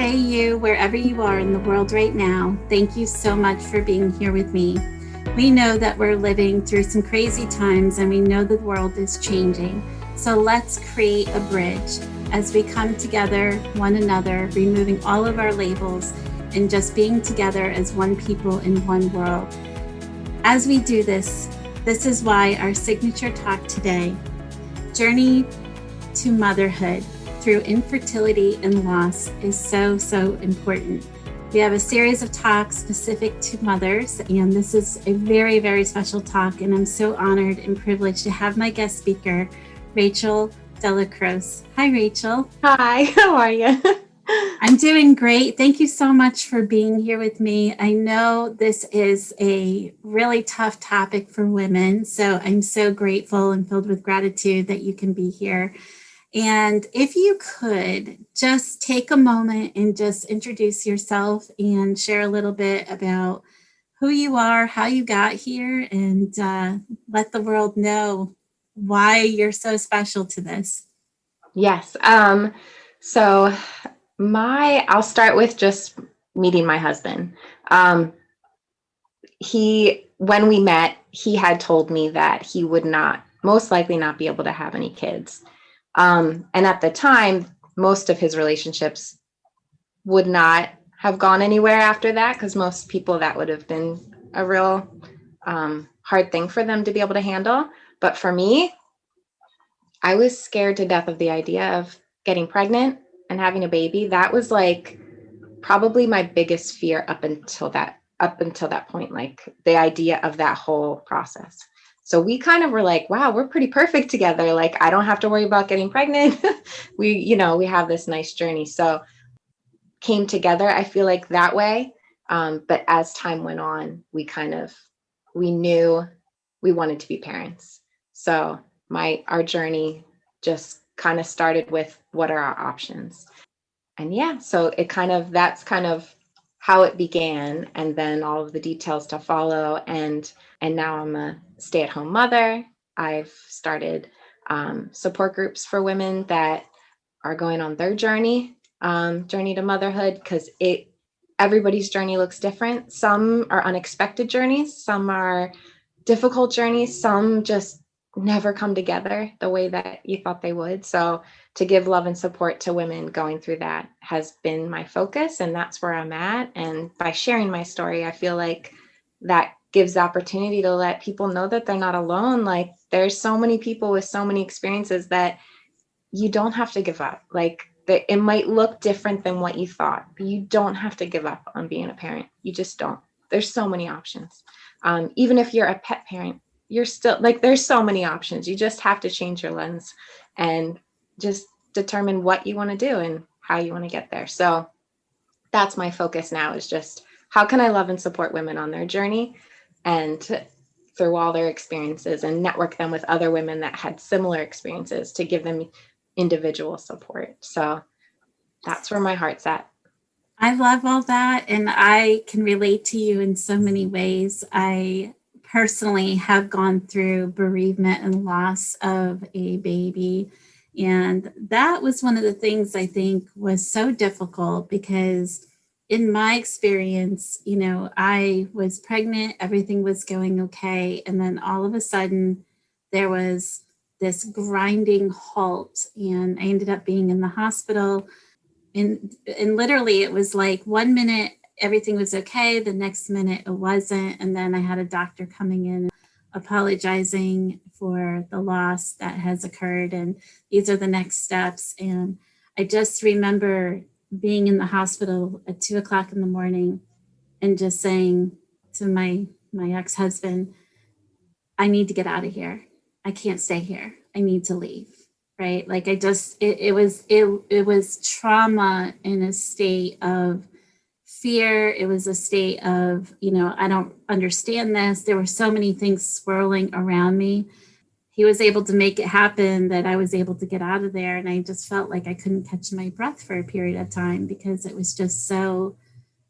Hey, you, wherever you are in the world right now, thank you so much for being here with me. We know that we're living through some crazy times and we know the world is changing. So let's create a bridge as we come together, one another, removing all of our labels and just being together as one people in one world. As we do this, this is why our signature talk today, Journey to Motherhood through Infertility and Loss, is so important. We have a series of talks specific to mothers, and this is a very, very special talk, and I'm so honored and privileged to have my guest speaker, Rachel Delacrosse. Hi, Rachel. Hi, how are you? I'm doing great. Thank you so much for being here with me. I know this is a really tough topic for women, so I'm so grateful and filled with gratitude that you can be here. And if you could just take a moment and just introduce yourself and share a little bit about who you are, how you got here, and let the world know why you're so special to this. Yes. So I'll start with just meeting my husband. When we met, he had told me that he would most likely not be able to have any kids. And at the time, most of his relationships would not have gone anywhere after that, because most people that would have been a real hard thing for them to be able to handle. But for me, I was scared to death of the idea of getting pregnant and having a baby. That was like probably my biggest fear up until that point, like the idea of that whole process. So we kind of were like, wow, we're pretty perfect together. Like, I don't have to worry about getting pregnant. we have this nice journey. So came together, I feel like, that way. But as time went on, we knew we wanted to be parents. So our journey just kind of started with, what are our options? And yeah, so that's kind of how it began, and then all of the details to follow. And now I'm a stay-at-home mother. I've started support groups for women that are going on their journey to motherhood, because everybody's journey looks different. Some are unexpected journeys, some are difficult journeys, some just never come together the way that you thought they would. So to give love and support to women going through that has been my focus, and that's where I'm at. And by sharing my story, I feel like that gives the opportunity to let people know that they're not alone. Like, there's so many people with so many experiences that you don't have to give up. Like, it might look different than what you thought, but you don't have to give up on being a parent. You just don't. There's so many options. Even if you're a pet parent, you're still, like, there's so many options. You just have to change your lens and just determine what you want to do and how you want to get there. So that's my focus now, is just, how can I love and support women on their journey and through all their experiences, and network them with other women that had similar experiences to give them individual support. So that's where my heart's at. I love all that, and I can relate to you in so many ways. I personally have gone through bereavement and loss of a baby, and that was one of the things I think was so difficult, because in my experience, I was pregnant, everything was going okay, and then all of a sudden there was this grinding halt, and I ended up being in the hospital. And literally it was like 1 minute everything was okay, the next minute it wasn't, and then I had a doctor coming in apologizing for the loss that has occurred, and these are the next steps. And I just remember being in the hospital at 2:00 in the morning and just saying to my ex-husband, I need to get out of here. I can't stay here. I need to leave. Right. Like, it was trauma in a state of fear. It was a state of, I don't understand this. There were so many things swirling around me. He was able to make it happen that I was able to get out of there. And I just felt like I couldn't catch my breath for a period of time, because it was just so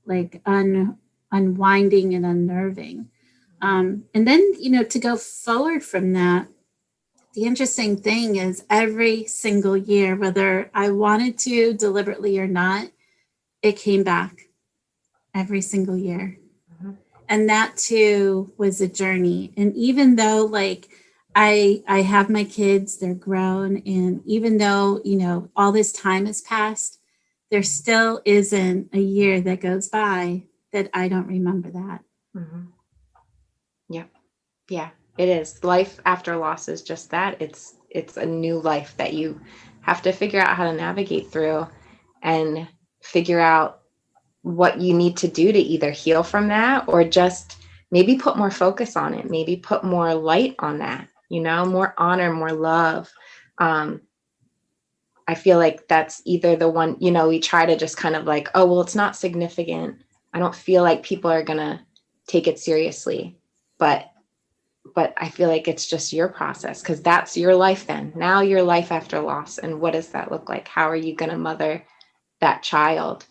like unwinding and unnerving. And then, to go forward from that, the interesting thing is every single year, whether I wanted to deliberately or not, it came back every single year. Mhm. And that too was a journey. And even though like I have my kids, they're grown, and even though, you know, all this time has passed, there still isn't a year that goes by that I don't remember that. Mhm. Yep. Yeah, it is. Life after loss is just that. It's a new life that you have to figure out how to navigate through and figure out what you need to do to either heal from that or just maybe put more focus on it, maybe put more light on that, you know, more honor, more love. Um, I feel like that's either the one, you know, we try to just kind of like, oh, well, it's not significant. I don't feel like people are gonna take it seriously. But I feel like it's just your process because that's your life then. Now your life after loss. And what does that look like? How are you going to mother that child?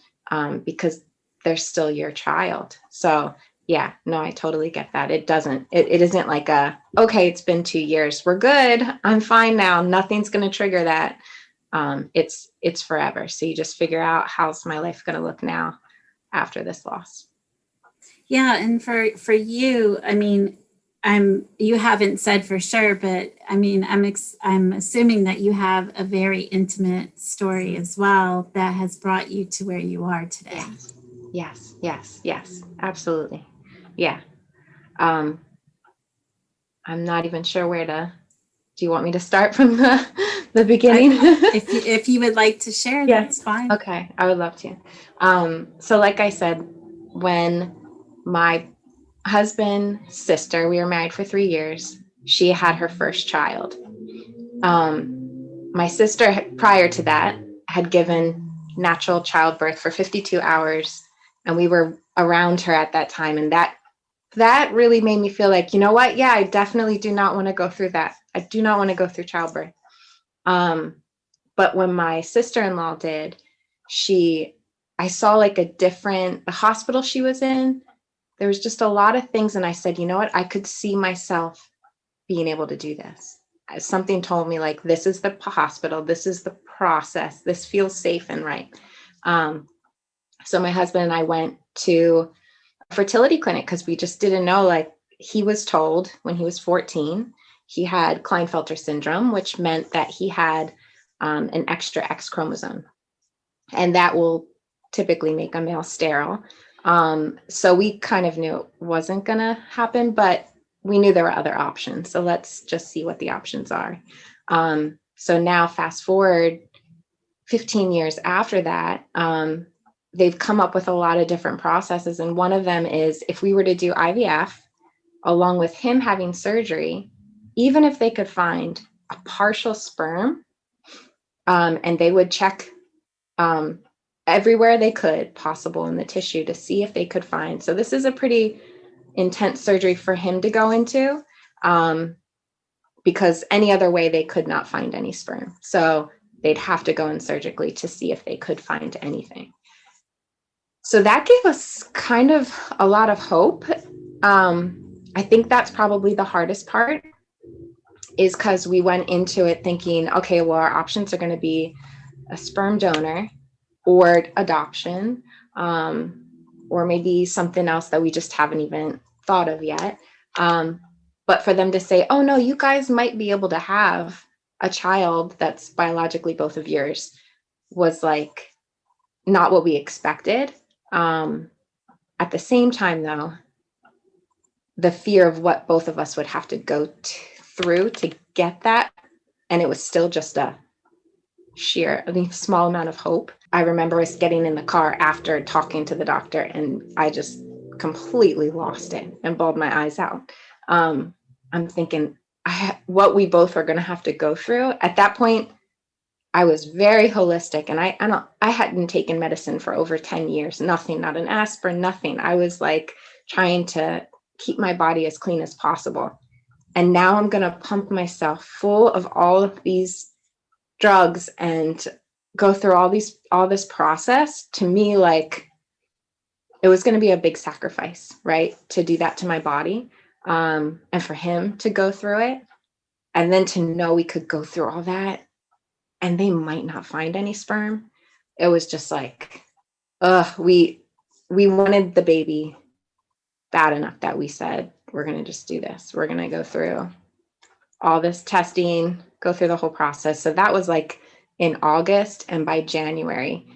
Because they're still your child. So yeah, no, I totally get that. It isn't like okay, it's been 2 years. We're good. I'm fine now. Nothing's going to trigger that. It's forever. So you just figure out how's my life going to look now after this loss. Yeah, and for you, I mean, you haven't said for sure, but I mean, I'm assuming that you have a very intimate story as well that has brought you to where you are today. Yes, absolutely. Yeah. Um, I'm not even sure do you want me to start from the beginning? If you would like to share, Yeah. that's fine. Okay, I would love to. So like I said, when my husband's sister, we were married for 3 years, she had her first child. My sister, prior to that, had given natural childbirth for 52 hours, and we were around her at that time. And that really made me feel like, you know what? Yeah, I definitely do not want to go through that. I do not want to go through childbirth. But when my sister-in-law did, I saw like the hospital she was in, there was just a lot of things. And I said, you know what? I could see myself being able to do this. Something told me like, this is the hospital, this is the process, this feels safe and right. So my husband and I went to a fertility clinic because we just didn't know, like he was told when he was 14, he had Klinefelter syndrome, which meant that he had an extra X chromosome. And that will typically make a male sterile. So we kind of knew it wasn't going to happen, but we knew there were other options. So let's just see what the options are. So now fast forward 15 years after that, they've come up with a lot of different processes. And one of them is if we were to do IVF, along with him having surgery, even if they could find a partial sperm, and they would check everywhere they could possible in the tissue to see if they could find. So this is a pretty intense surgery for him to go into, because any other way they could not find any sperm. So they'd have to go in surgically to see if they could find anything. So that gave us kind of a lot of hope. I think that's probably the hardest part, is because we went into it thinking, okay, well, our options are going to be a sperm donor or adoption, or maybe something else that we just haven't even thought of yet. But for them to say, oh no, you guys might be able to have a child that's biologically both of yours, was like not what we expected. At the same time though, the fear of what both of us would have to go through to get that, and it was still just a small amount of hope. I remember us getting in the car after talking to the doctor, and I just completely lost it and bawled my eyes out. I'm thinking what we both are going to have to go through. At that point, I was very holistic, and I hadn't taken medicine for over 10 years, nothing, not an aspirin, nothing. I was like trying to keep my body as clean as possible. And now I'm going to pump myself full of all of these drugs and go through all this process. To me, like, it was going to be a big sacrifice, right? To do that to my body, and for him to go through it, and then to know we could go through all that and they might not find any sperm. It was just like, We wanted the baby bad enough that we said, we're going to just do this. We're going to go through all this testing, go through the whole process. So that was like in August. And by January,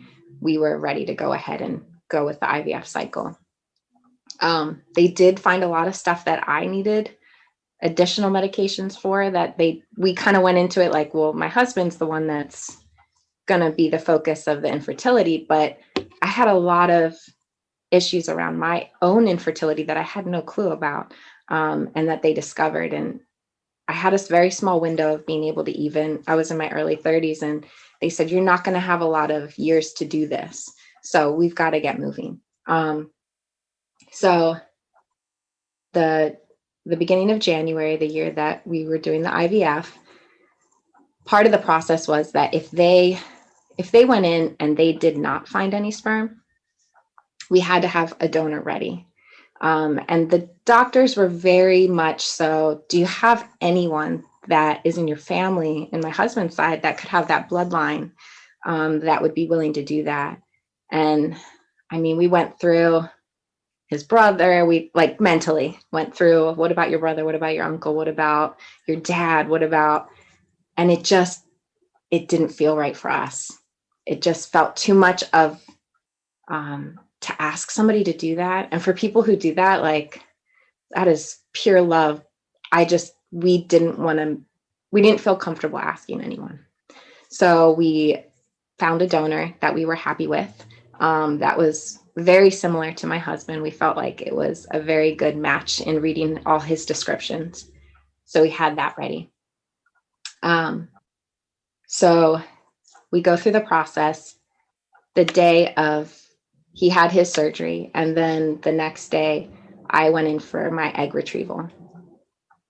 we were ready to go ahead and go with the IVF cycle. They did find a lot of stuff that I needed additional medications for that we kind of went into it like, well, my husband's the one that's going to be the focus of the infertility, but I had a lot of issues around my own infertility that I had no clue about, and that they discovered. And I had a very small window of being able to I was in my early 30s, and they said, you're not going to have a lot of years to do this. So we've got to get moving. So the beginning of January, the year that we were doing the IVF, part of the process was that if they went in and they did not find any sperm, we had to have a donor ready. And the doctors were very much so, do you have anyone that is in your family, in my husband's side, that could have that bloodline, that would be willing to do that? And I mean, we went through his brother, we like mentally went through, what about your brother? What about your uncle? What about your dad? And it didn't feel right for us. It just felt too much of, to ask somebody to do that. And for people who do that, like, that is pure love. We didn't feel comfortable asking anyone. So we found a donor that we were happy with. That was very similar to my husband. We felt like it was a very good match in reading all his descriptions. So we had that ready. So we go through the process. The day of, he had his surgery, and then the next day I went in for my egg retrieval.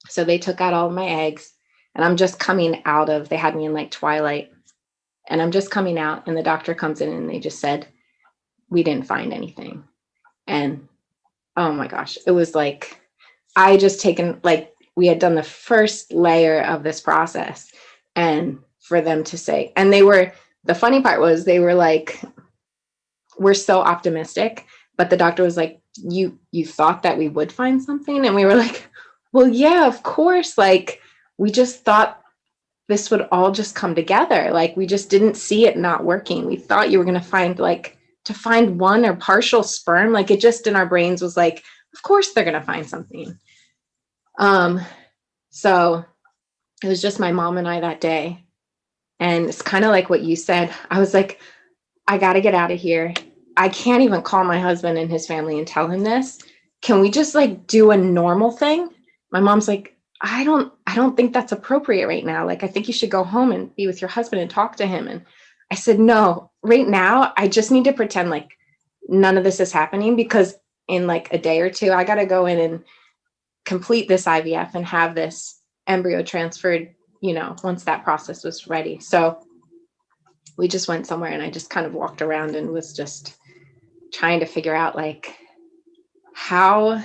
So they took out all of my eggs, and I'm just coming out of, they had me in like twilight, and I'm just coming out, and the doctor comes in and they just said, we didn't find anything. And oh my gosh, it was like, we had done the first layer of this process, and for them to say, and the funny part was they were like, we're so optimistic, but the doctor was like, you thought that we would find something? And we were like, well, yeah, of course. Like, we just thought this would all just come together. Like, we just didn't see it not working. We thought you were going to find one or partial sperm. Like, it just in our brains was like, of course they're going to find something. So it was just my mom and I that day. And it's kind of like what you said. I was like, I got to get out of here. I can't even call my husband and his family and tell him this. Can we just like do a normal thing? My mom's like, I don't think that's appropriate right now. Like, I think you should go home and be with your husband and talk to him. And I said, no, right now, I just need to pretend like none of this is happening, because in like a day or two, I got to go in and complete this IVF and have this embryo transferred, once that process was ready. So we just went somewhere, and I just kind of walked around and was just trying to figure out like how,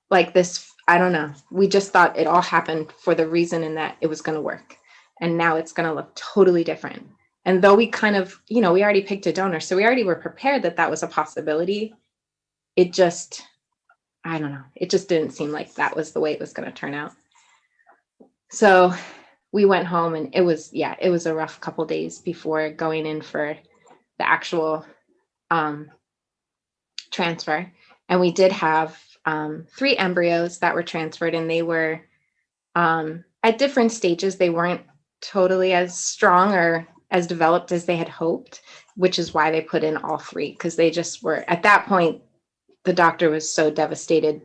like this, I don't know. We just thought it all happened for the reason in that it was going to work. And now it's going to look totally different. And though we kind of, we already picked a donor, so we already were prepared that was a possibility. It just, I don't know. It just didn't seem like that was the way it was going to turn out. So we went home, and it was a rough couple days before going in for the actual transfer. And we did have 3 embryos that were transferred, and they were at different stages. They weren't totally as strong or as developed as they had hoped, which is why they put in all 3, because they just were, at that point, the doctor was so devastated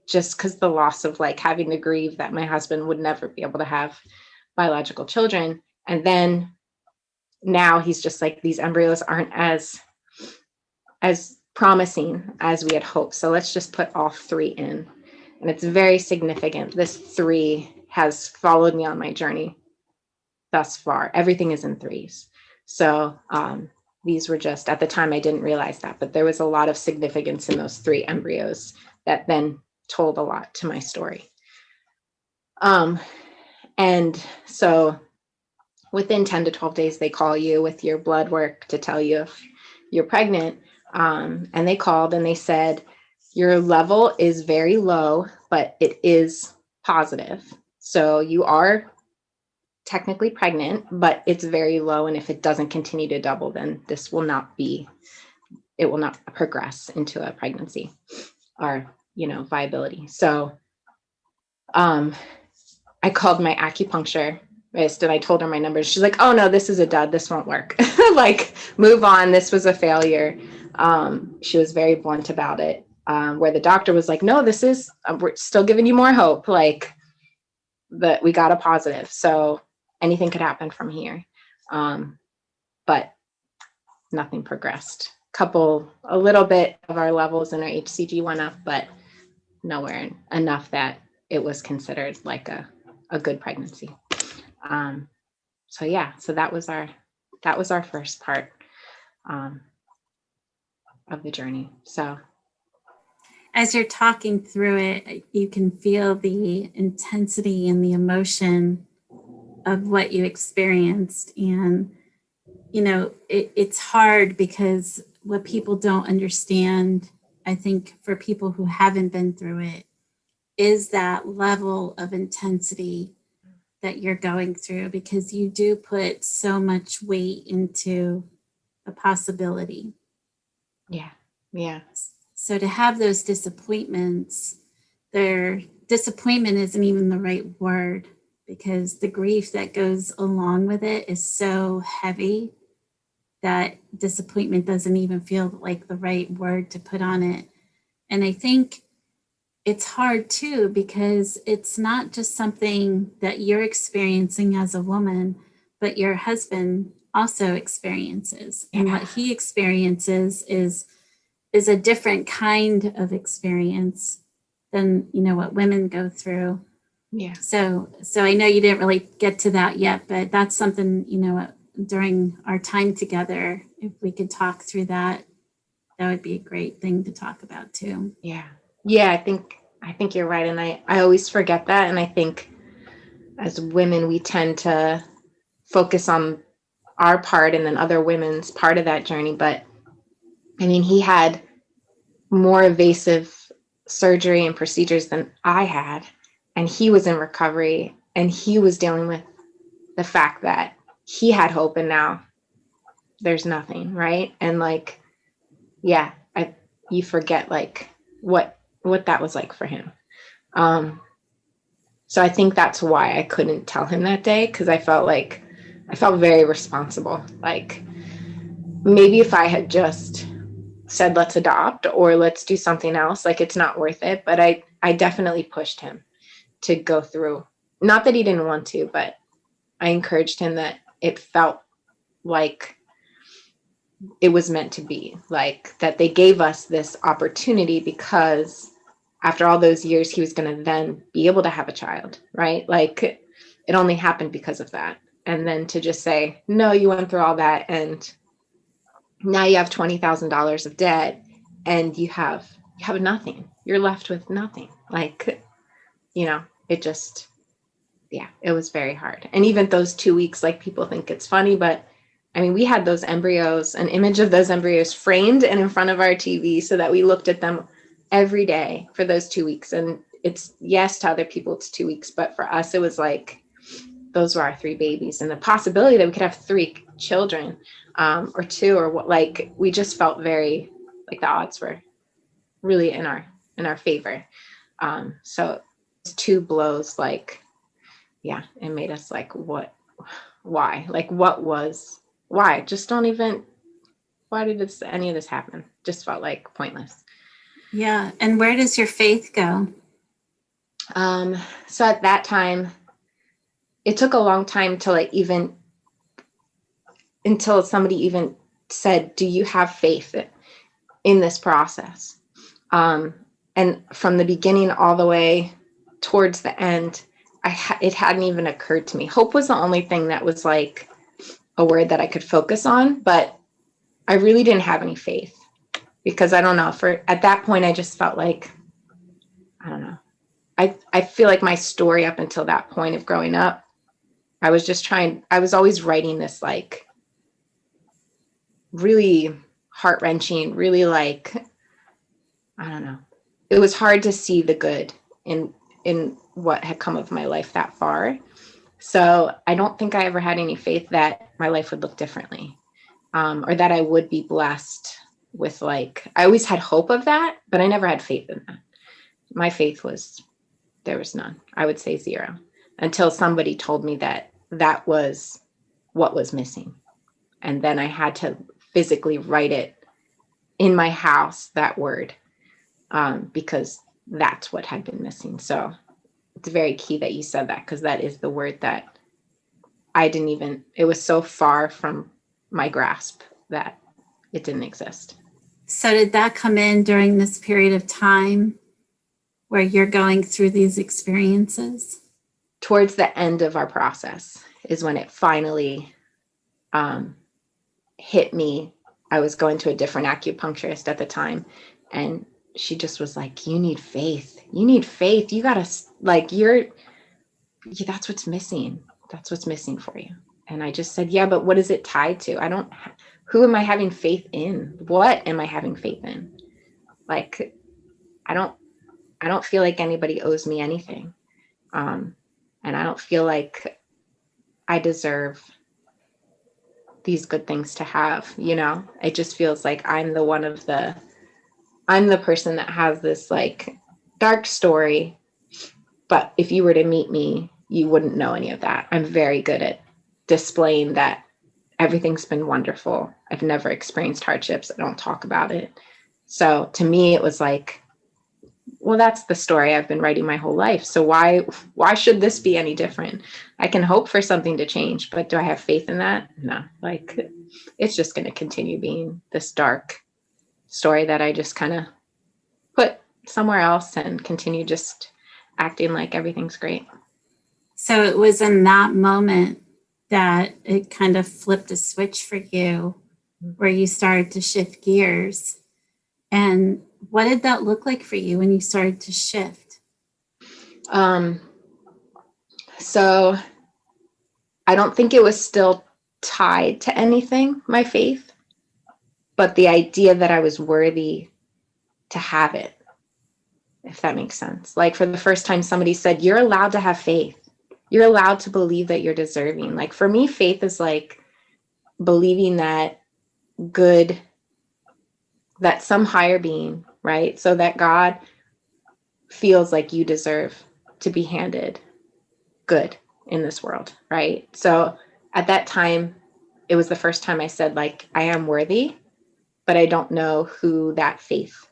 just because the loss of like having to grieve that my husband would never be able to have biological children. And then now he's just like, these embryos aren't as promising as we had hoped. So let's just put all 3 in. And it's very significant. This 3 has followed me on my journey thus far. Everything is in 3s. So these were just, at the time, I didn't realize that, but there was a lot of significance in those 3 embryos that then told a lot to my story. And so within 10 to 12 days, they call you with your blood work to tell you if you're pregnant. And they called and they said, your level is very low, but it is positive. So you are technically pregnant, but it's very low. And if it doesn't continue to double, then this will not be, it will not progress into a pregnancy or, viability. So I called my acupuncturist and I told her my numbers. She's like, oh no, this is a dud. This won't work. Like, move on. This was a failure. She was very blunt about it. Where the doctor was like, no, this is, we're still giving you more hope. Like, that we got a positive. So anything could happen from here. But nothing progressed. A little bit of our levels in our HCG went up, but nowhere enough that it was considered like a good pregnancy. So that was our first part of the journey. So as you're talking through it, you can feel the intensity and the emotion of what you experienced. And, it's hard because what people don't understand, I think for people who haven't been through it, is that level of intensity that you're going through, because you do put so much weight into a possibility. Yeah. Yeah. So to have those disappointments, their disappointment isn't even the right word, because the grief that goes along with it is so heavy that disappointment doesn't even feel like the right word to put on it. And I think it's hard too, because it's not just something that you're experiencing as a woman, but your husband also experiences. And what he experiences is a different kind of experience than, what women go through. Yeah. So I know you didn't really get to that yet, but that's something, during our time together, if we could talk through that, that would be a great thing to talk about too. Yeah. Yeah. I think you're right. And I always forget that. And I think as women, we tend to focus on our part and then other women's part of that journey. But I mean, he had more evasive surgery and procedures than I had. And he was in recovery and he was dealing with the fact that he had hope and now there's nothing. Right. And like, yeah, you forget like what that was like for him. So I think that's why I couldn't tell him that day. Cause I felt very responsible. Like maybe if I had just said, let's adopt or let's do something else, like it's not worth it. But I definitely pushed him to go through, not that he didn't want to, but I encouraged him that it felt like it was meant to be, like that they gave us this opportunity because after all those years, he was going to then be able to have a child, right? Like it only happened because of that. And then to just say, no, you went through all that and now you have $20,000 of debt and you have nothing. You're left with nothing. Like, it just, yeah, it was very hard. And even those 2 weeks, like people think it's funny, but I mean, we had those embryos, an image of those embryos framed and in front of our TV so that we looked at them every day for those 2 weeks. And it's, yes, to other people, it's 2 weeks, but for us, it was like, those were our 3 babies and the possibility that we could have 3 children or 2 or what, like, we just felt very like the odds were really in our favor. So 2 blows, like, yeah, it made us like, why? Like, why? Just don't even, why did any of this happen? Just felt like pointless. Yeah. And where does your faith go? So at that time, it took a long time to until somebody even said, do you have faith in this process? And from the beginning all the way towards the end, it hadn't even occurred to me. Hope was the only thing that was like a word that I could focus on, but I really didn't have any faith because I don't know, at that point, I just felt like, I don't know. I feel like my story up until that point of growing up, I was always writing this like really heart-wrenching, really like, I don't know. It was hard to see the good in what had come of my life that far. So I don't think I ever had any faith that my life would look differently, or that I would be blessed with, like, I always had hope of that, but I never had faith in that. My faith was, there was none. I would say zero, until somebody told me that that was what was missing. And then I had to physically write it in my house, that word, because that's what had been missing. So it's very key that you said that, because that is the word that I didn't even, it was so far from my grasp that it didn't exist. So did that come in during this period of time where you're going through these experiences? Towards the end of our process is when it finally hit me. I was going to a different acupuncturist at the time, and she just was like, you need faith. You need faith. You gotta, like, that's what's missing. That's what's missing for you. And I just said, yeah, but what is it tied to? Who am I having faith in? What am I having faith in? Like, I don't feel like anybody owes me anything. And I don't feel like I deserve these good things to have, it just feels like I'm the person that has this like dark story. But if you were to meet me, you wouldn't know any of that. I'm very good at displaying that everything's been wonderful. I've never experienced hardships. I don't talk about it. So to me, it was like, well, that's the story I've been writing my whole life. So why should this be any different? I can hope for something to change, but do I have faith in that? No, like, it's just going to continue being this dark story that I just kind of put somewhere else and continue just acting like everything's great. So it was in that moment that it kind of flipped a switch for you, where you started to shift gears. And what did that look like for you when you started to shift? So I don't think it was still tied to anything, my faith, but the idea that I was worthy to have it, if that makes sense. Like, for the first time, somebody said, you're allowed to have faith. You're allowed to believe that you're deserving. Like, for me, faith is like believing that that some higher being, right? So that God feels like you deserve to be handed good in this world, right? So at that time, it was the first time I said, like, I am worthy, but I don't know who that faith,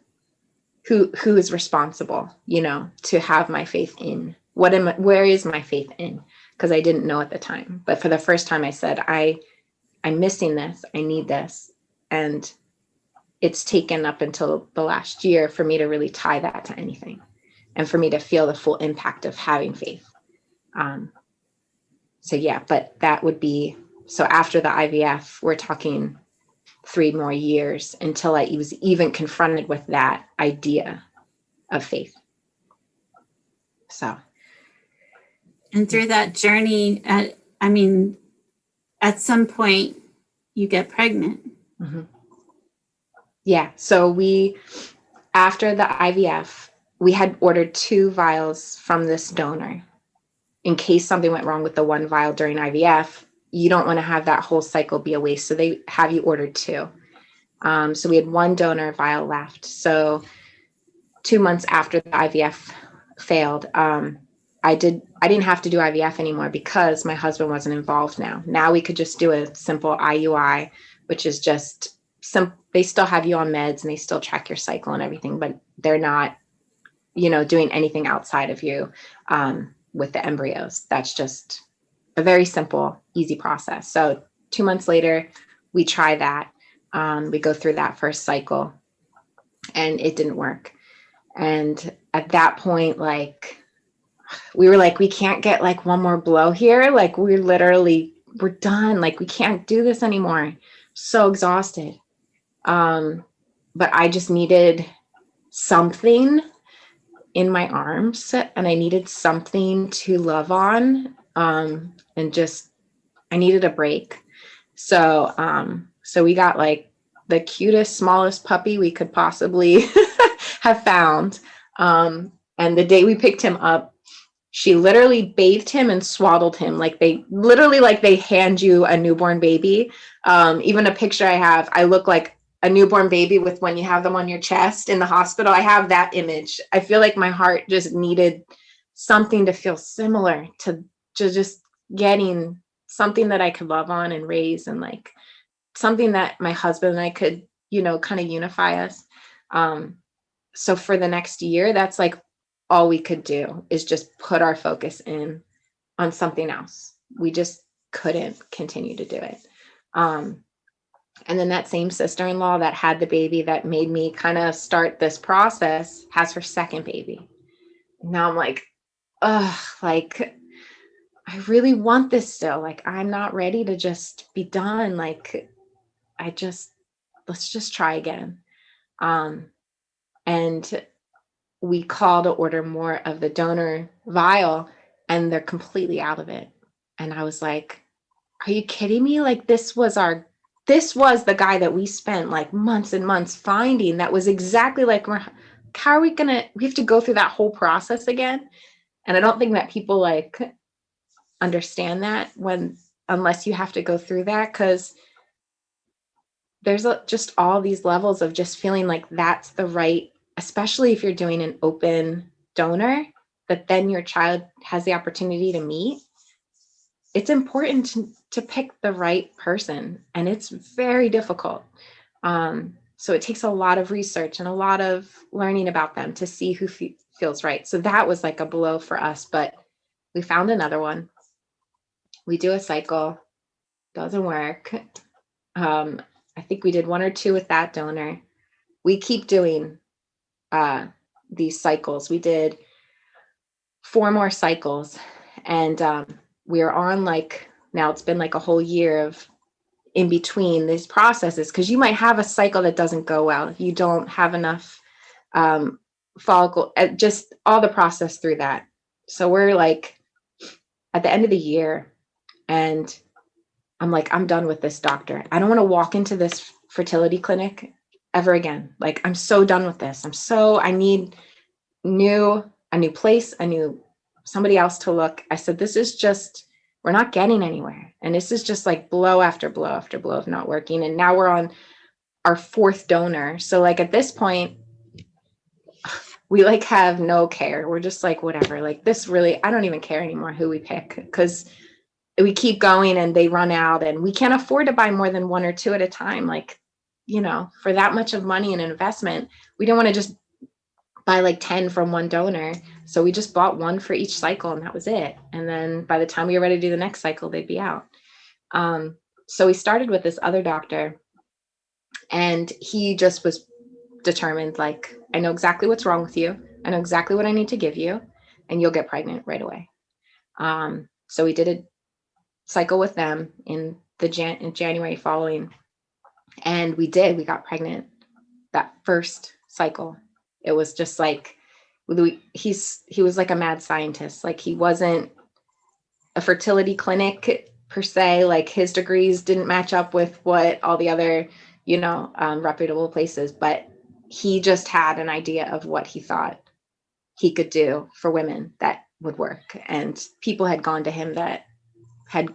who is responsible, to have my faith in. Where is my faith in? Because I didn't know at the time. But for the first time I said, I'm missing this. I need this. And it's taken up until the last year for me to really tie that to anything, and for me to feel the full impact of having faith. So yeah, but that would be, so after the IVF, we're talking 3 more years until I was even confronted with that idea of faith. So. And through that journey, at some point you get pregnant. Mm-hmm. Yeah. So after the IVF, we had ordered 2 vials from this donor in case something went wrong with the 1 vial during IVF. You don't want to have that whole cycle be a waste. So they have you ordered 2. So we had 1 donor vial left. So 2 months after the IVF failed, I didn't have to do IVF anymore because my husband wasn't involved now. Now we could just do a simple IUI, which is just they still have you on meds and they still track your cycle and everything, but they're not, doing anything outside of you with the embryos. That's just a very simple, easy process. So 2 months later, we try that. We go through that first cycle and it didn't work. And at that point, we were like, we can't get like one more blow here. Like, we're done. Like, we can't do this anymore. So exhausted. But I just needed something in my arms, and I needed something to love on. And just, I needed a break. So we got like the cutest, smallest puppy we could possibly have found. And the day we picked him up, she literally bathed him and swaddled him like they hand you a newborn baby. Even a picture I have, I look like a newborn baby with when you have them on your chest in the hospital. I have that image. I feel like my heart just needed something to feel similar to just getting something that I could love on and raise, and like something that my husband and I could, kind of unify us. So for the next year, that's like all we could do is just put our focus in on something else. We just couldn't continue to do it. And then that same sister-in-law that had the baby that made me kind of start this process has her second baby. Now I'm like, like, I really want this still. Like, I'm not ready to just be done. Like, let's just try again. And we call to order more of the donor vial, and they're completely out of it. And I was like, are you kidding me? Like, this was the guy that we spent like months and months finding. That was exactly like, how are we have to go through that whole process again? And I don't think that people like understand that unless you have to go through that, because there's just all these levels of just feeling like that's the right, especially if you're doing an open donor that then your child has the opportunity to meet. It's important to pick the right person, and it's very difficult. So it takes a lot of research and a lot of learning about them to see who feels right. So that was like a blow for us, but we found another one. We do a cycle, doesn't work. I think we did 1 or 2 with that donor. We keep doing these cycles. We did 4 more cycles, and we're on now it's been like a whole year of in between these processes, because you might have a cycle that doesn't go well. You don't have enough follicle, just all the process through that. So we're like at the end of the year, and I'm like, I'm done with this doctor. I don't want to walk into this fertility clinic ever again. Like, I'm so done with this. I need a new place, somebody else to look. I said, we're not getting anywhere. And this is just like blow after blow after blow of not working. And now we're on our 4th donor. So like at this point, we like have no care. We're just like, whatever, like this really, I don't even care anymore who we pick, because we keep going and they run out, and we can't afford to buy more than 1 or 2 at a time. Like, for that much of money and investment, we don't want to just buy like 10 from one donor. So we just bought 1 for each cycle, and that was it. And then by the time we were ready to do the next cycle, they'd be out. So we started with this other doctor, and he just was determined, like, I know exactly what's wrong with you. I know exactly what I need to give you, and you'll get pregnant right away. So we did a cycle with them in January following, and we got pregnant that first cycle. It was just like, he was like a mad scientist. Like, he wasn't a fertility clinic per se. Like, his degrees didn't match up with what all the other, reputable places, but he just had an idea of what he thought he could do for women that would work. And people had gone to him that had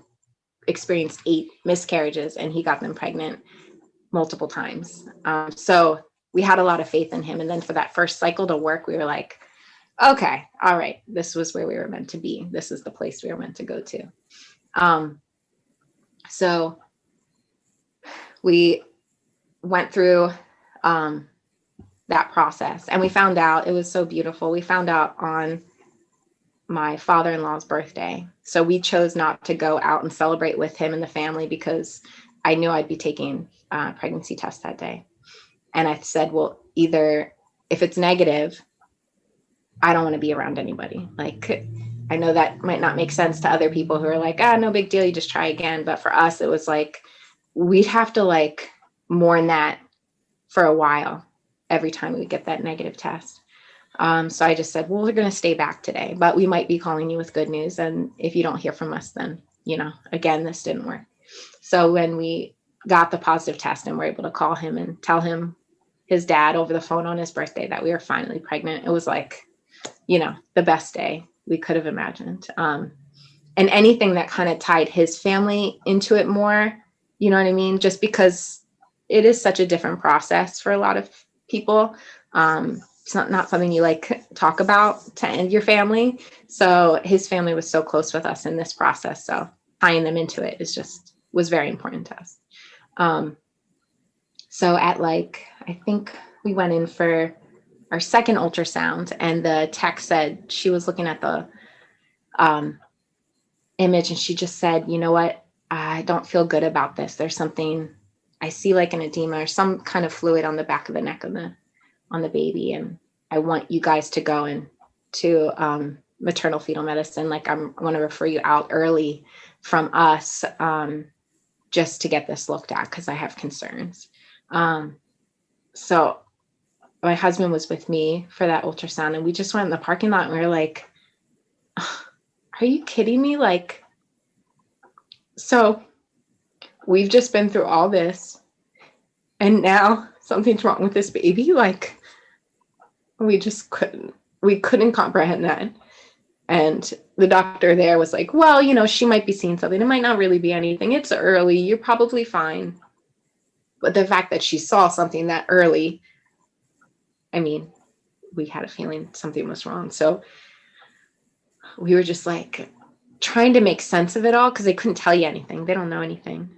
experienced 8 miscarriages, and he got them pregnant multiple times. So we had a lot of faith in him. And then for that first cycle to work, we were like, okay, all right, this was where we were meant to be. This is the place we were meant to go to. So we went through that process, and we found out, it was so beautiful. We found out on my father-in-law's birthday. So we chose not to go out and celebrate with him and the family, because I knew I'd be taking a pregnancy test that day. And I said, well, either if it's negative, I don't want to be around anybody. Like, I know that might not make sense to other people who are like, no big deal, you just try again. But for us, it was like, we'd have to like mourn that for a while every time we get that negative test. So I just said, well, we're going to stay back today, but we might be calling you with good news. And if you don't hear from us, then, again, this didn't work. So when we got the positive test and were able to call him and tell him, his dad, over the phone on his birthday, that we were finally pregnant. It was like, the best day we could have imagined. And anything that kind of tied his family into it more, you know what I mean? Just because it is such a different process for a lot of people. It's not something you like talk about to end your family. So his family was so close with us in this process. So tying them into it was very important to us. So at I think we went in for our second ultrasound, and the tech said she was looking at the image, and she just said, you know what, I don't feel good about this. There's something, I see like an edema or some kind of fluid on the back of the neck on the baby. And I want you guys to go to maternal fetal medicine. I want to refer you out early from us just to get this looked at because I have concerns. So my husband was with me for that ultrasound, and we just went in the parking lot and we were like, are you kidding me? So we've just been through all this and now something's wrong with this baby. We couldn't comprehend that. And the doctor there was like, well, she might be seeing something. It might not really be anything. It's early. You're probably fine. But the fact that she saw something that early, we had a feeling something was wrong. So we were just trying to make sense of it all because they couldn't tell you anything. They don't know anything.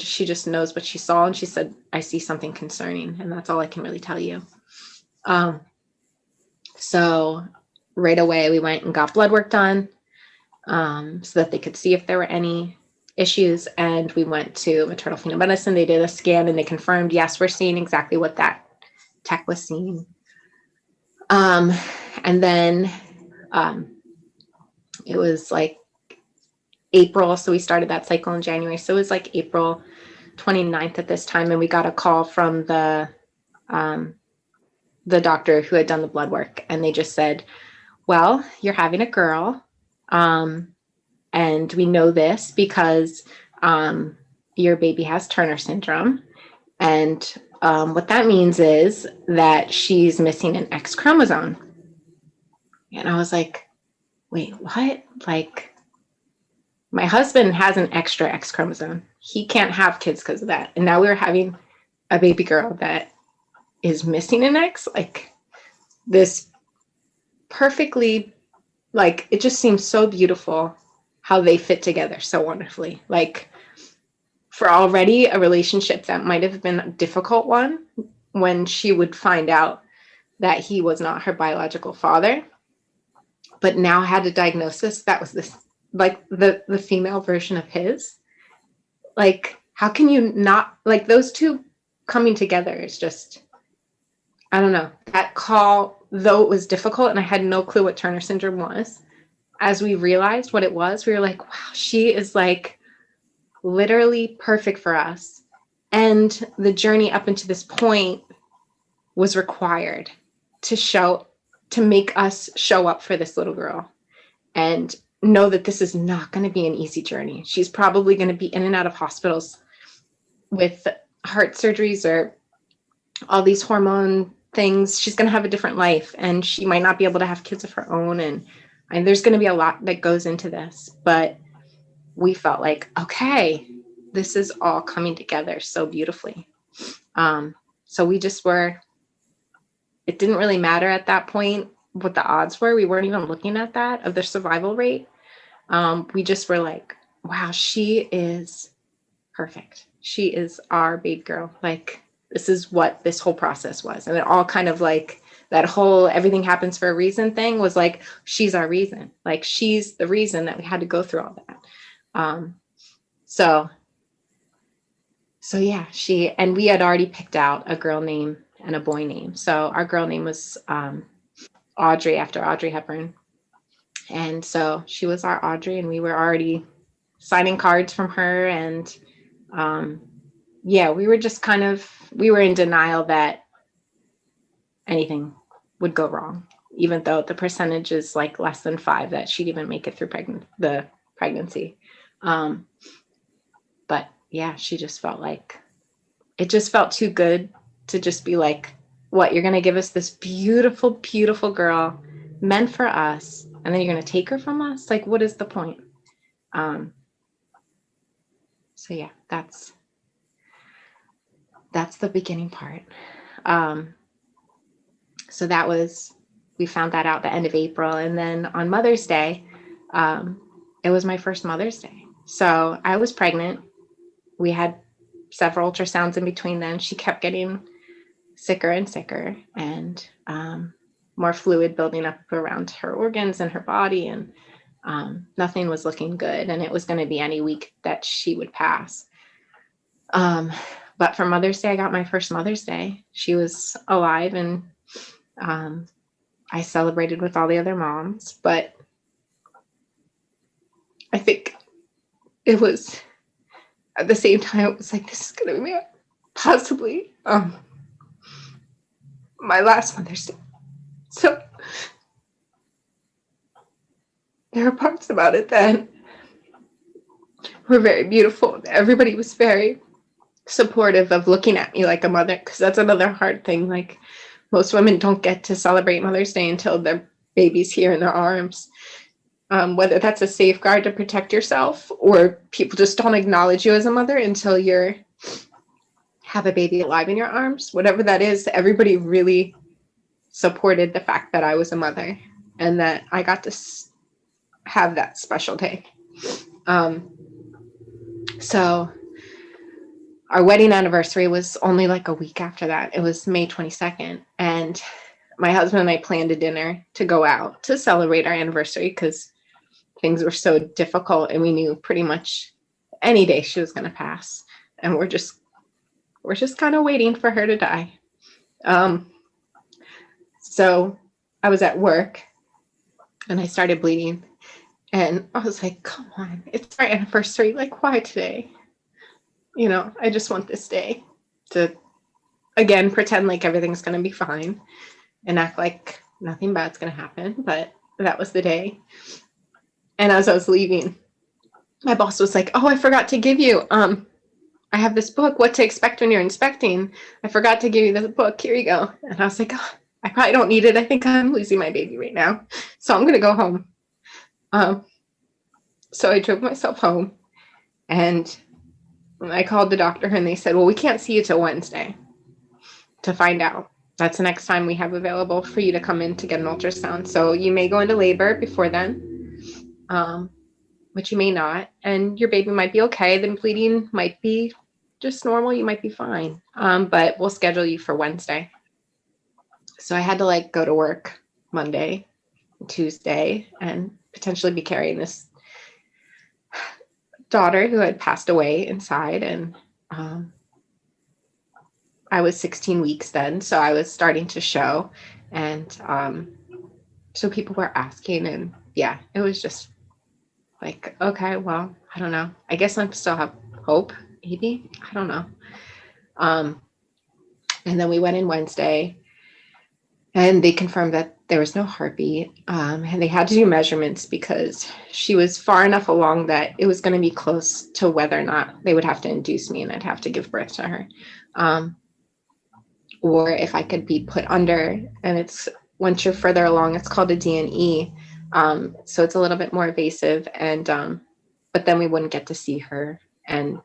She just knows what she saw, and she said, I see something concerning, and that's all I can really tell you. So right away we went and got blood work done so that they could see if there were any issues. And we went to maternal fetal medicine. They did a scan and they confirmed, yes, we're seeing exactly what that tech was seeing. And then it was April. So we started that cycle in January. So it was April 29th at this time. And we got a call from the doctor who had done the blood work. And they just said, well, you're having a girl. And we know this because your baby has Turner syndrome. And what that means is that she's missing an X chromosome. And I was like, wait, what? My husband has an extra X chromosome. He can't have kids because of that. And now we're having a baby girl that is missing an X. This perfectly, it just seems so beautiful how they fit together so wonderfully. For already a relationship that might have been a difficult one when she would find out that he was not her biological father, but now had a diagnosis that was this, the female version of his. How can you not, those two coming together is just, I don't know. That call, though it was difficult and I had no clue what Turner syndrome was, as we realized what it was, we were like, wow, she is literally perfect for us. And the journey up into this point was required to make us show up for this little girl and know that this is not going to be an easy journey. She's probably going to be in and out of hospitals with heart surgeries or all these hormone things. She's going to have a different life, and she might not be able to have kids of her own. And there's going to be a lot that goes into this, but we felt okay, this is all coming together so beautifully. So we just it didn't really matter at that point what the odds were. We weren't even looking at that of the survival rate. We just were wow, she is perfect. She is our baby girl. This is what this whole process was. And it all kind of that whole everything happens for a reason thing was she's our reason. She's the reason that we had to go through all that. So yeah, and we had already picked out a girl name and a boy name. So our girl name was Audrey, after Audrey Hepburn. And so she was our Audrey, and we were already signing cards from her. And we were just we were in denial that anything would go wrong, even though the percentage is less than 5 that she'd even make it through the pregnancy. But yeah, she just felt like, it just felt too good to just be like, what, you're going to give us this beautiful, beautiful girl meant for us, and then you're going to take her from us? Like, what is the point? So yeah, that's the beginning part. So that was, we found that out the end of April. And then on Mother's Day, it was my first Mother's Day. So I was pregnant. We had several ultrasounds in between then. She kept getting sicker and sicker, and more fluid building up around her organs and her body. And nothing was looking good. And it was going to be any week that she would pass. But for Mother's Day, I got my first Mother's Day. She was alive, and I celebrated with all the other moms. But I think it was, at the same time, it was like, this is going to be possibly my last Mother's Day. So there are parts about it that were very beautiful. Everybody was very supportive of looking at me like a mother, because that's another hard thing. Like, most women don't get to celebrate Mother's Day until their baby's here in their arms. Whether that's a safeguard to protect yourself, or people just don't acknowledge you as a mother until you have a baby alive in your arms. Whatever that is, everybody really supported the fact that I was a mother and that I got to have that special day. So our wedding anniversary was only like a week after that. It was May 22nd. And my husband and I planned a dinner to go out to celebrate our anniversary, because things were so difficult and we knew pretty much any day she was going to pass. And we're just kind of waiting for her to die. So I was at work and I started bleeding, and I was like, come on, it's our anniversary. Like, why today? You know, I just want this day to, again, pretend like everything's going to be fine and act like nothing bad's going to happen. But that was the day. And as I was leaving, my boss was like, oh, I forgot to give you, I have this book, What to Expect When You're Inspecting. I forgot to give you this book. Here you go. And I was like, oh, I probably don't need it. I think I'm losing my baby right now. So I'm going to go home. So I drove myself home, and I called the doctor, and they said, well, we can't see you till Wednesday to find out. That's the next time we have available for you to come in to get an ultrasound. So you may go into labor before then, but you may not. And your baby might be okay. The bleeding might be just normal. You might be fine. But we'll schedule you for Wednesday. So I had to go to work Monday, Tuesday, and potentially be carrying this daughter who had passed away inside. And I was 16 weeks then, so I was starting to show. And so people were asking, and yeah, it was just like, okay, well, I don't know. I guess I still have hope, maybe. I don't know. And then we went in Wednesday, and they confirmed that there was no heartbeat. And they had to do measurements because she was far enough along that it was going to be close to whether or not they would have to induce me and I'd have to give birth to her. Or if I could be put under, and it's, once you're further along, it's called a D&E. So it's a little bit more invasive, and but then we wouldn't get to see her, and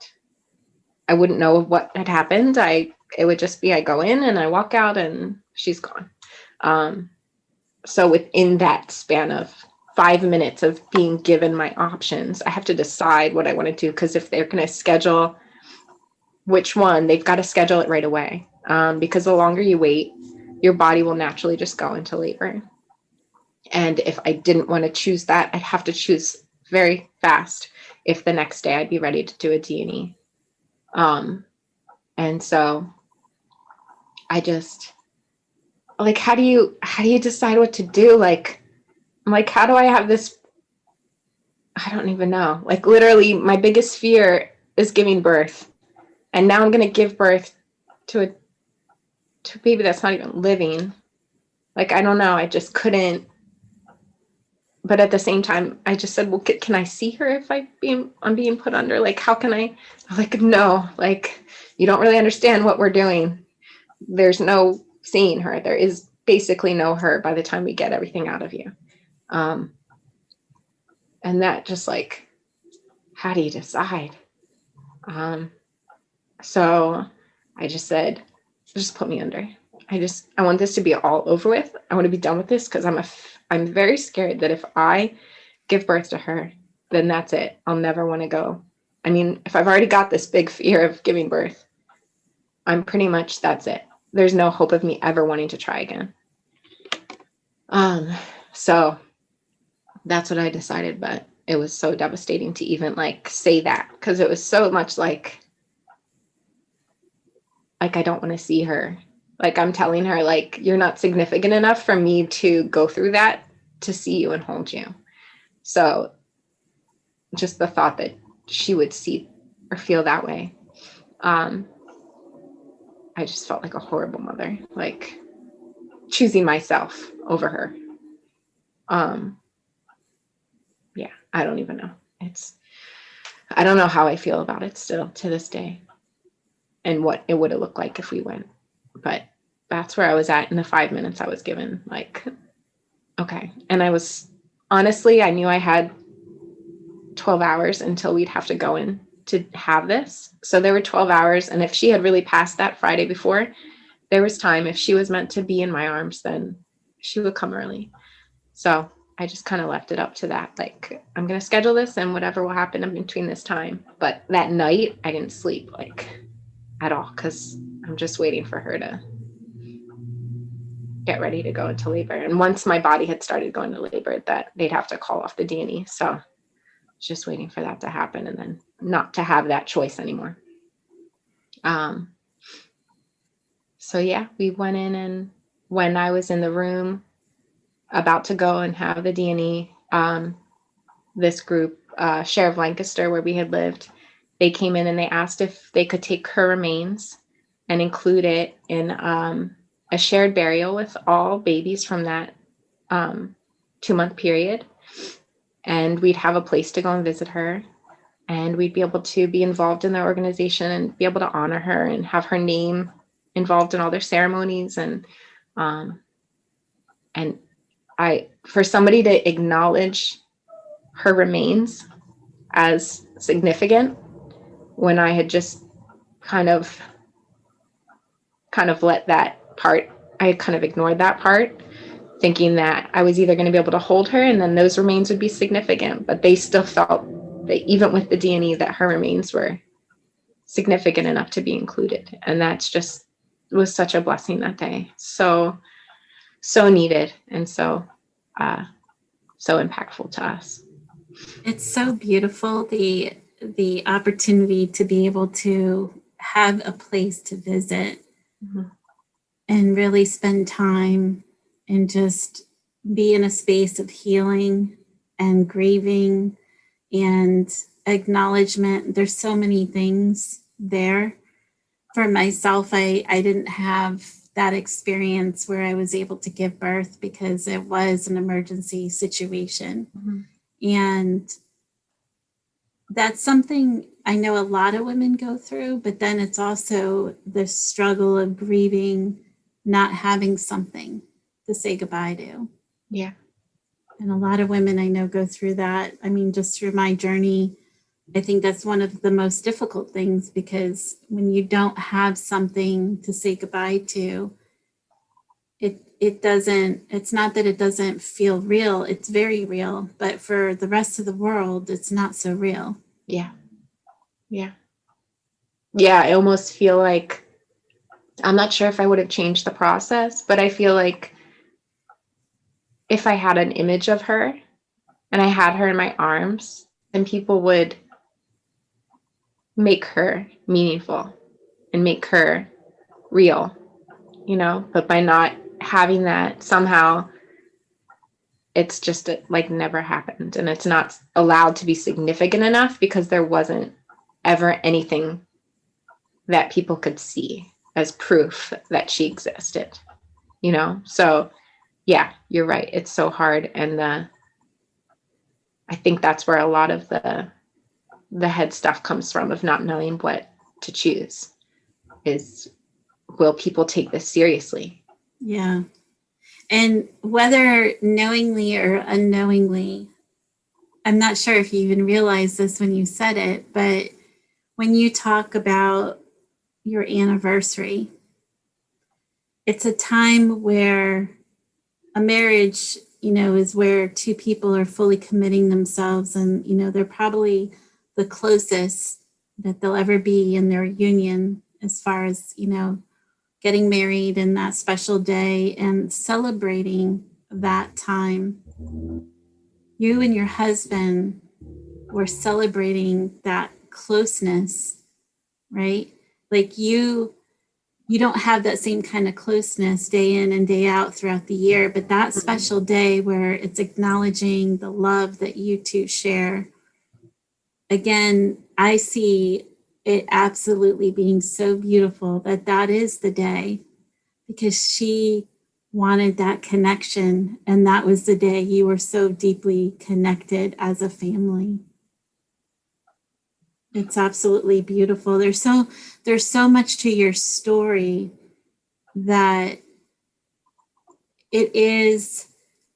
I wouldn't know what had happened. It would just be, I go in and I walk out and she's gone. So within that span of 5 minutes of being given my options, I have to decide what I want to do, because if they're going to schedule which one, they've got to schedule it right away. Because the longer you wait, your body will naturally just go into labor. And if I didn't want to choose that, I'd have to choose very fast if the next day I'd be ready to do a D&E. And so I just, how do you decide what to do? I'm like, how do I have this? I don't even know. Literally, my biggest fear is giving birth. And now I'm going to give birth to a baby that's not even living. I don't know. I just couldn't but at the same time, I just said, well, can I see her if I'm being put under? Like, how can I? I'm like, no, like, you don't really understand what we're doing. There's no seeing her. There is basically no her by the time we get everything out of you. And that just like, how do you decide? So I just said, just put me under. I want this to be all over with. I want to be done with this because I'm very scared that if I give birth to her, then that's it. I'll never want to go. I mean, if I've already got this big fear of giving birth, I'm pretty much, that's it. There's no hope of me ever wanting to try again. So that's what I decided, but it was so devastating to even like say that because it was so much like I don't want to see her. Like I'm telling her, like, you're not significant enough for me to go through that to see you and hold you. So just the thought that she would see or feel that way. I just felt like a horrible mother, like choosing myself over her. Yeah, I don't even know. I don't know how I feel about it still to this day and what it would have looked like if we went. But that's where I was at in the 5 minutes I was given. Like, okay. And I was, honestly, I knew I had 12 hours until we'd have to go in to have this. So there were 12 hours. And if she had really passed that Friday before, there was time. If she was meant to be in my arms, then she would come early. So I just kind of left it up to that. Like, I'm going to schedule this and whatever will happen in between this time. But that night, I didn't sleep like at all because I'm just waiting for her to get ready to go into labor. And once my body had started going to labor, that they'd have to call off the D&E. So just waiting for that to happen and then not to have that choice anymore. So yeah, we went in, and when I was in the room about to go and have the D&E, this group, Sherriff Lancaster, where we had lived, they came in and they asked if they could take her remains and include it in a shared burial with all babies from that 2-month period. And we'd have a place to go and visit her. And we'd be able to be involved in their organization and be able to honor her and have her name involved in all their ceremonies. And for somebody to acknowledge her remains as significant when I had just kind of let that part, I had kind of ignored that part, thinking that I was either going to be able to hold her and then those remains would be significant, but they still felt that even with the D&E that her remains were significant enough to be included. And that's just, it was such a blessing that day. So needed. And so impactful to us. It's so beautiful, the opportunity to be able to have a place to visit and really spend time and just be in a space of healing and grieving and acknowledgement. There's so many things there. For myself, I didn't have that experience where I was able to give birth because it was an emergency situation. And that's something I know a lot of women go through, but then it's also the struggle of grieving, not having something to say goodbye to. Yeah. And a lot of women I know go through that. I mean, just through my journey, I think that's one of the most difficult things, because when you don't have something to say goodbye to, it's not that it doesn't feel real, it's very real, but for the rest of the world, it's not so real. Yeah. I almost feel like, I'm not sure if I would have changed the process, but I feel like if I had an image of her and I had her in my arms, then people would make her meaningful and make her real, but by not having that, somehow it's just like never happened, and it's not allowed to be significant enough because there wasn't ever anything that people could see as proof that she existed, so yeah, you're right, it's so hard. And I think that's where a lot of the head stuff comes from, of not knowing what to choose, is, will people take this seriously? Yeah. And whether knowingly or unknowingly, I'm not sure if you even realized this when you said it, but when you talk about your anniversary, it's a time where a marriage, is where two people are fully committing themselves, and, they're probably the closest that they'll ever be in their union, as far as, getting married and that special day and celebrating that time. You and your husband were celebrating that closeness, right? Like you don't have that same kind of closeness day in and day out throughout the year, but that special day where it's acknowledging the love that you two share. Again, I see it absolutely being so beautiful that is the day, because she wanted that connection, and that was the day you were so deeply connected as a family. It's absolutely beautiful. There's so much to your story that it is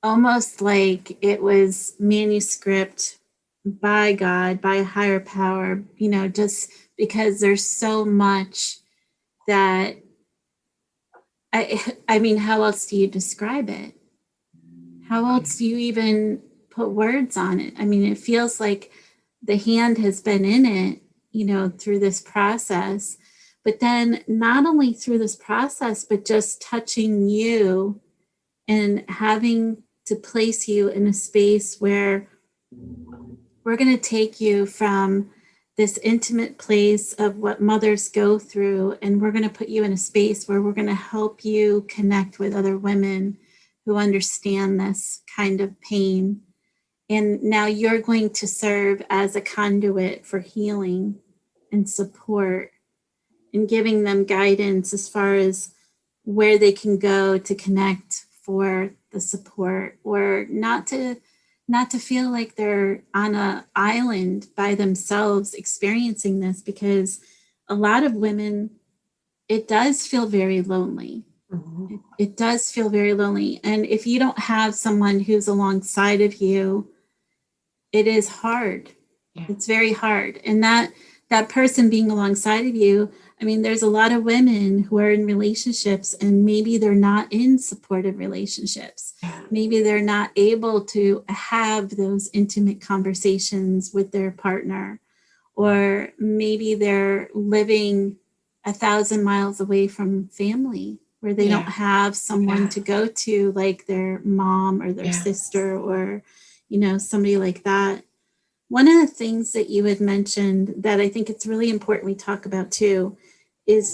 almost like it was manuscript by God, by a higher power, just because there's so much that I mean, how else do you describe it? How else do you even put words on it? I mean, it feels like the hand has been in it, through this process. But then not only through this process, but just touching you and having to place you in a space where we're going to take you from this intimate place of what mothers go through, and we're going to put you in a space where we're going to help you connect with other women who understand this kind of pain. And now you're going to serve as a conduit for healing and support, and giving them guidance as far as where they can go to connect for the support, or not to feel like they're on an island by themselves experiencing this, because a lot of women, it does feel very lonely. Mm-hmm. It does feel very lonely. And if you don't have someone who's alongside of you, it is hard. Yeah. It's very hard. And that person being alongside of you, I mean, there's a lot of women who are in relationships and maybe they're not in supportive relationships. Maybe they're not able to have those intimate conversations with their partner, or maybe they're living 1,000 miles away from family, where they don't have someone to go to, like their mom or their sister, or, somebody like that. One of the things that you had mentioned that I think it's really important we talk about too is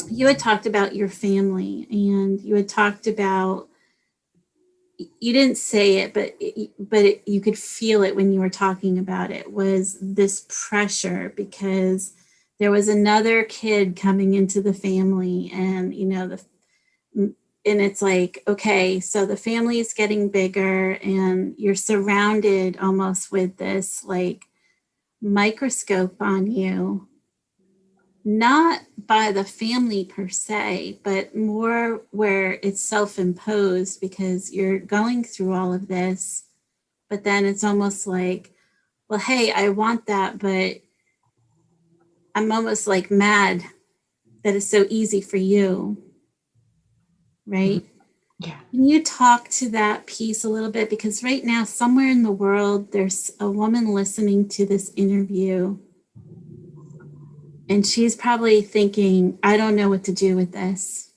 you had talked about your family, and you had talked about, you didn't say it, but you could feel it when you were talking about it, was this pressure because there was another kid coming into the family, and and it's like, okay, so the family is getting bigger and you're surrounded almost with this like microscope on you, not by the family per se, but more where it's self-imposed because you're going through all of this. But then it's almost like, well, hey, I want that, but I'm almost like mad that it's so easy for you. Right? Yeah. Can you talk to that piece a little bit? Because right now, somewhere in the world, there's a woman listening to this interview, and she's probably thinking, I don't know what to do with this.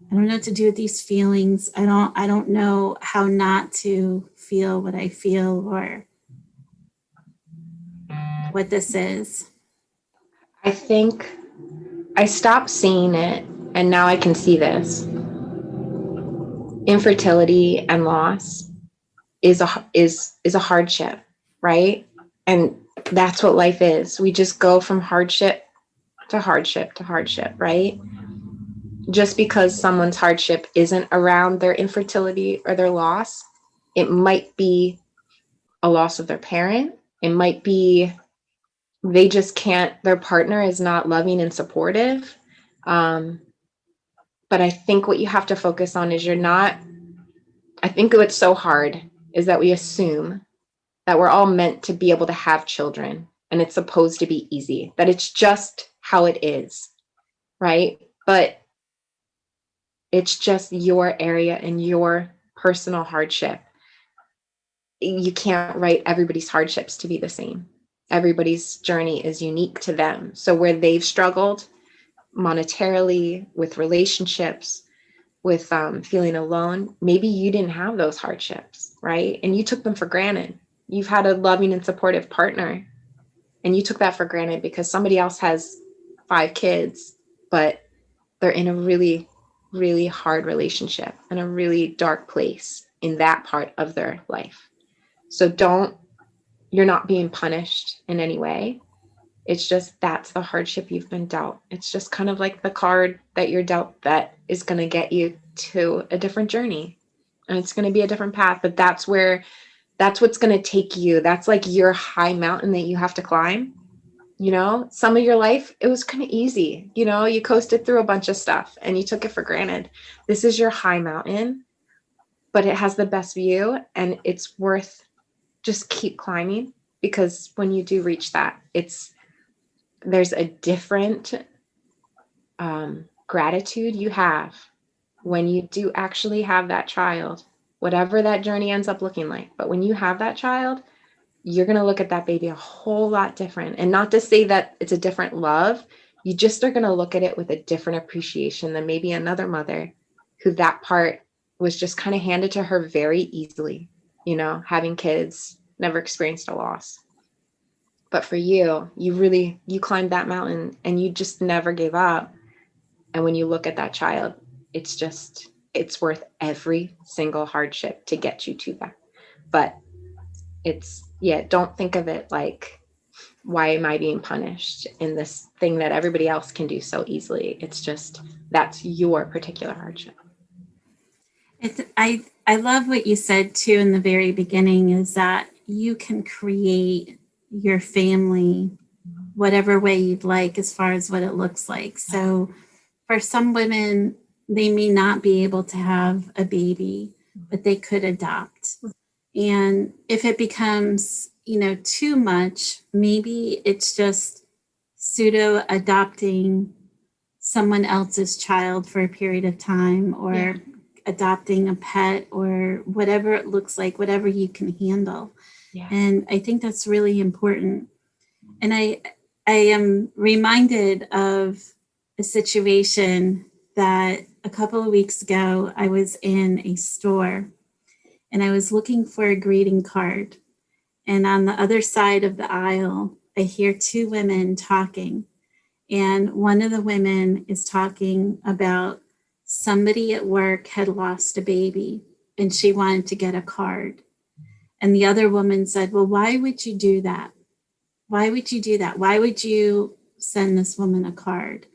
I don't know what to do with these feelings. I don't know how not to feel what I feel, or what this is. I think I stopped seeing it, and now I can see this. Infertility and loss is a hardship, right? And that's what life is. We just go from hardship to hardship to hardship, right? Just because someone's hardship isn't around their infertility or their loss, it might be a loss of their parent. It might be they just can't, their partner is not loving and supportive. But I think what you have to focus on is I think what's so hard is that we assume that we're all meant to be able to have children and it's supposed to be easy, that it's just how it is, right? But it's just your area and your personal hardship. You can't write everybody's hardships to be the same. Everybody's journey is unique to them. So where they've struggled monetarily, with relationships, with feeling alone, maybe you didn't have those hardships, right? And you took them for granted. You've had a loving and supportive partner, and you took that for granted because somebody else has 5 kids, but they're in a really, really hard relationship and a really dark place in that part of their life. So you're not being punished in any way. It's just, that's the hardship you've been dealt. It's just kind of like the card that you're dealt that is going to get you to a different journey, and it's going to be a different path, but that's what's going to take you. That's like your high mountain that you have to climb. Some of your life, it was kind of easy. You coasted through a bunch of stuff and you took it for granted. This is your high mountain, but it has the best view, and it's worth just keep climbing, because when you do reach that, there's a different gratitude you have when you do actually have that child, whatever that journey ends up looking like. But when you have that child, you're going to look at that baby a whole lot different. And not to say that it's a different love, you just are going to look at it with a different appreciation than maybe another mother who that part was just kind of handed to her very easily, having kids, never experienced a loss. But for you, you climbed that mountain and you just never gave up. And when you look at that child, it's worth every single hardship to get you to that. But don't think of it like, why am I being punished in this thing that everybody else can do so easily? It's just, that's your particular hardship. I love what you said too in the very beginning, is that you can create your family whatever way you'd like as far as what it looks like. So for some women, they may not be able to have a baby, but they could adopt. And if it becomes, too much, maybe it's just pseudo adopting someone else's child for a period of time, or adopting a pet, or whatever it looks like, whatever you can handle. Yeah. And I think that's really important. And I am reminded of a situation that a couple of weeks ago, I was in a store and I was looking for a greeting card. And on the other side of the aisle, I hear 2 women talking. And one of the women is talking about somebody at work had lost a baby and she wanted to get a card. And the other woman said, well, why would you do that? Why would you do that? Why would you send this woman a card?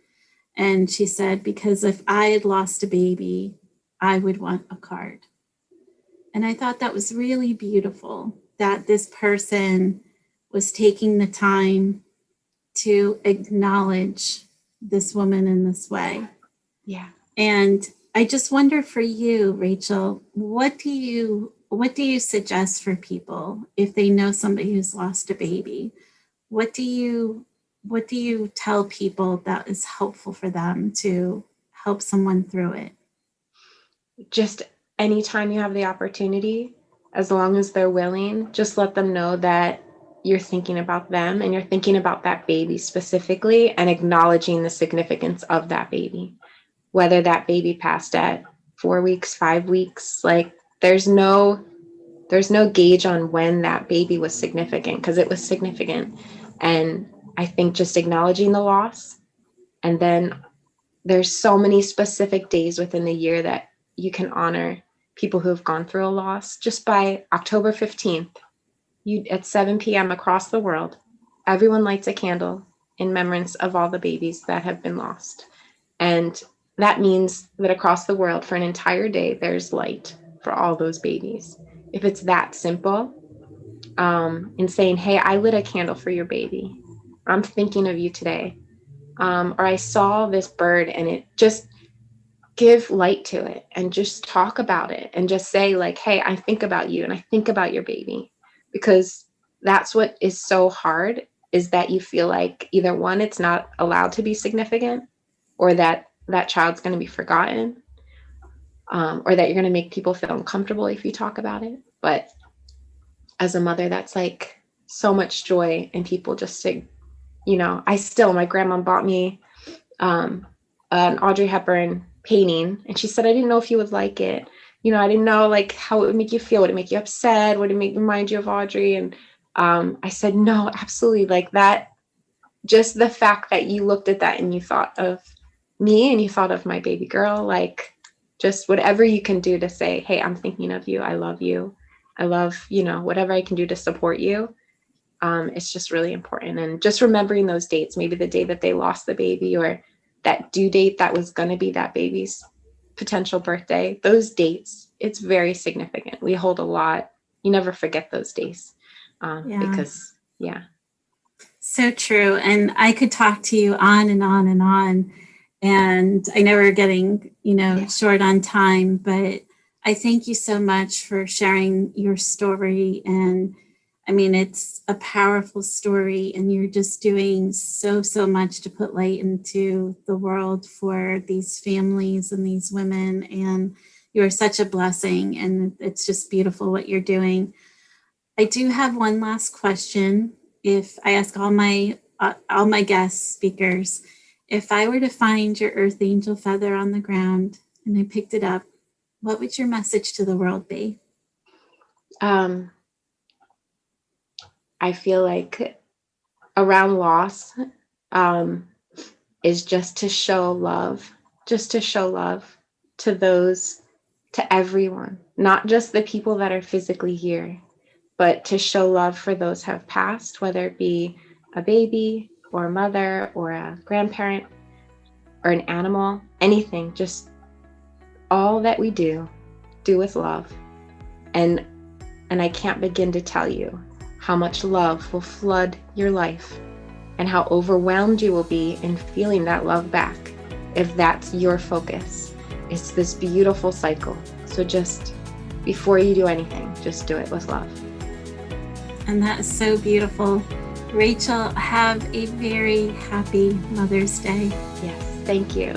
And she said, because if I had lost a baby, I would want a card. And I thought that was really beautiful, that this person was taking the time to acknowledge this woman in this way. Yeah. And I just wonder for you, Rachel, what do you suggest for people if they know somebody who's lost a baby? What do you tell people that is helpful for them to help someone through it? Just anytime you have the opportunity, as long as they're willing, just let them know that you're thinking about them and you're thinking about that baby specifically, and acknowledging the significance of that baby. Whether that baby passed at 4 weeks, 5 weeks, like there's no gauge on when that baby was significant, because it was significant. And I think just acknowledging the loss, and then there's so many specific days within the year that you can honor people who have gone through a loss. Just by October 15th, at 7 p.m. across the world, everyone lights a candle in remembrance of all the babies that have been lost. And that means that across the world for an entire day, there's light for all those babies. If it's that simple, and saying, hey, I lit a candle for your baby. I'm thinking of you today. Or I saw this bird, and it just give light to it and just talk about it and just say like, hey, I think about you and I think about your baby. Because that's what is so hard, is that you feel like either one, it's not allowed to be significant, or that that child's going to be forgotten, or that you're going to make people feel uncomfortable if you talk about it. But as a mother, that's like so much joy. And people just say, my grandma bought me an Audrey Hepburn painting, and she said, I didn't know if you would like it. I didn't know like how it would make you feel. Would it make you upset? Would it remind you of Audrey? And I said, no, absolutely. Like that, just the fact that you looked at that and you thought of me and you thought of my baby girl, like just whatever you can do to say, hey, I'm thinking of you. I love you. I love, whatever I can do to support you. It's just really important. And just remembering those dates, maybe the day that they lost the baby, or that due date that was going to be that baby's potential birthday, those dates, it's very significant. We hold a lot. You never forget those days. Because So true. And I could talk to you on and on and on. And I know we're getting, short on time, but I thank you so much for sharing your story. And I mean, it's a powerful story, and you're just doing so much to put light into the world for these families and these women. And you're such a blessing, and it's just beautiful what you're doing. I do have one last question. If I ask all my guest speakers, if I were to find your earth angel feather on the ground and I picked it up, what would your message to the world be? I feel like around loss is just to show love to those, to everyone, not just the people that are physically here, but to show love for those who have passed, whether it be a baby or a mother or a grandparent or an animal, anything, just all that we do with love. And I can't begin to tell you how much love will flood your life and how overwhelmed you will be in feeling that love back if that's your focus. It's this beautiful cycle. So just before you do anything, just do it with love. And that is so beautiful. Rachel, have a very happy Mother's Day. Yes, thank you.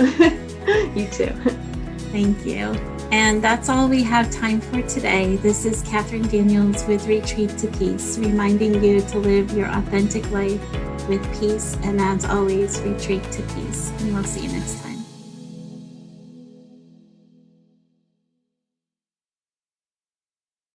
You too. Thank you. And that's all we have time for today. This is Catherine Daniels with Retreat to Peace, reminding you to live your authentic life with peace. And as always, retreat to peace. And we'll see you next time.